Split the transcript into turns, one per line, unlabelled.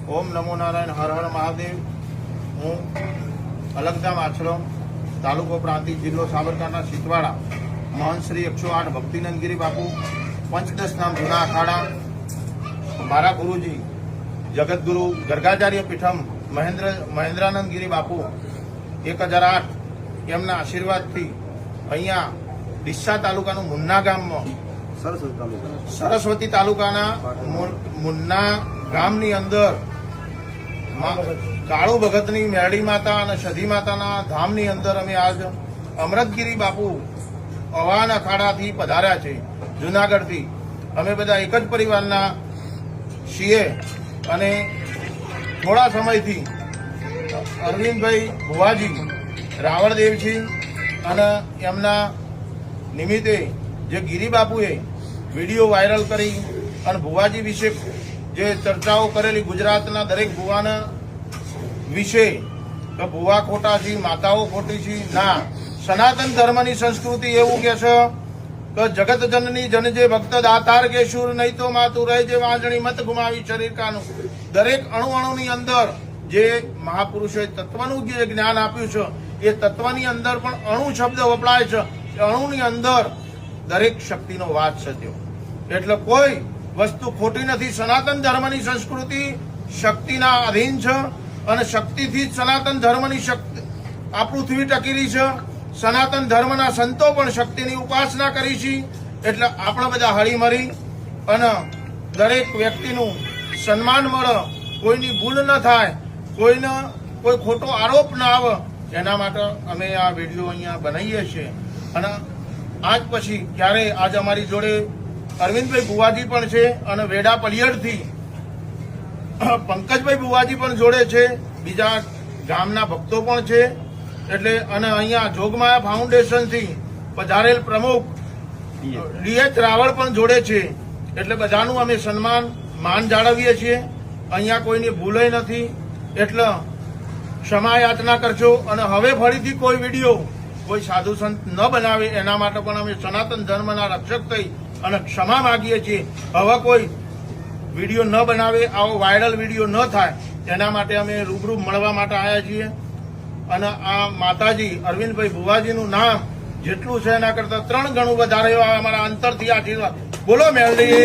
ઓમ નમો નારાયણ, હર હર મહાદેવ. હું અલગધામ આશ્રમ, તાલુકો પ્રાંતિજ, જિલ્લો સાબરકાંઠા, સિતવાડા, મહંત શ્રી 108 ભક્તિનંદગીરી બાપુ, પંચદશ નામ જૂના અખાડા, મારા ગુરુજી જગતગુરુ ગર્ગાચાર્ય પીઠમ મહેન્દ્રાનંદગીરી બાપુ 1008 એમના આશીર્વાદથી અહીંયા ડીસા તાલુકાનું મુન્ના ગામમાં સરસ્વતી તાલુકાના મુન્ના ગામની અંદર કાળુ ભગતની મેરડી માતા અને સધી માતાના ધામની અંદર અમે આજ અમૃતગીરી બાપુ અવાન અખાડાથી પધાર્યા છે. જુનાગઢથી અમે બધા એક જ પરિવારના છીએ અને થોડા સમયથી અરવિંદભાઈ ભુવાજી રાવળદેવજી અને એમના નિમિત્તે જે ગીરી બાપુએ વિડીયો વાયરલ કરી અને ભુવાજી વિશે જે ચર્ચાઓ કરેલી, ગુજરાતના દરેક ભુવાના વિશે કે ભુવા ખોટા છે, માતાઓ ખોટી છે, ના, સનાતન ધર્મની સંસ્કૃતિ એવું કે છે કે જગત જનની જન જે ભક્ત દાતાર કે શુર નહીં તો માતું રહે જે વાંજણી મત ગુમાવી શરીર કાનું. દરેક અણુ અણુની અંદર જે મહાપુરુષોએ તત્વનું જે જ્ઞાન આપ્યું છે એ તત્વની અંદર પણ અણુ શબ્દ વપરાય છે. અણુની અંદર દરેક શક્તિનો વાસ છે તેઓ, એટલે કોઈ વસ્તુ ખોટી નથી. સનાતન ધર્મની સંસ્કૃતિ શક્તિના અધીન છે અને શક્તિથી જ સનાતન ધર્મની શક્તિ આ પૃથ્વી ટકેલી છે. સનાતન ધર્મના સંતો પણ શક્તિની ઉપાસના કરી છે. એટલે આપણે બધા હળીમળી અને દરેક વ્યક્તિનું સન્માન મળે, કોઈની ભૂલ ન થાય, કોઈને કોઈ ખોટો આરોપ ના આવે, એના માટે અમે આ વિડીયો અહીંયા બનાવીએ છીએ. અને આજ પછી ક્યારે આજ અમારી જોડે અરવિંદભાઈ ભુવાજી પણ છે અને વેડા પલિયડથી પંકજભાઈ ભુવાજી પણ જોડે છે, બીજા ગામના ભક્તો પણ છે. એટલે અને અહીંયા જોગમાયા ફાઉન્ડેશનથી પધારેલ પ્રમુખ ડીએચ રાવળ પણ જોડે છે. એટલે બધાનું અમે સન્માન માન જાળવીએ છીએ. અહીંયા કોઈની ભૂલે નથી, એટલે ક્ષમા યાચના કરજો. અને હવે ફરીથી કોઈ વિડીયો કોઈ સાધુ સંત ન બનાવે એના માટે પણ અમે સનાતન ધર્મના રક્ષક થઈ અને ક્ષમા માગીએ છીએ. હવે કોઈ વિડીયો ન બનાવે, આવો વાયરલ વિડીયો ન થાય એના માટે અમે રૂબરૂ મળવા માટે આવ્યા છીએ. અને આ માતાજી અરવિંદભાઈ ભુવાજીનું નામ જેટલું છે એના કરતા 3 ગણું વધારે એવા અમારા અંતરથી આશીર્વાદ. બોલો મેલડી.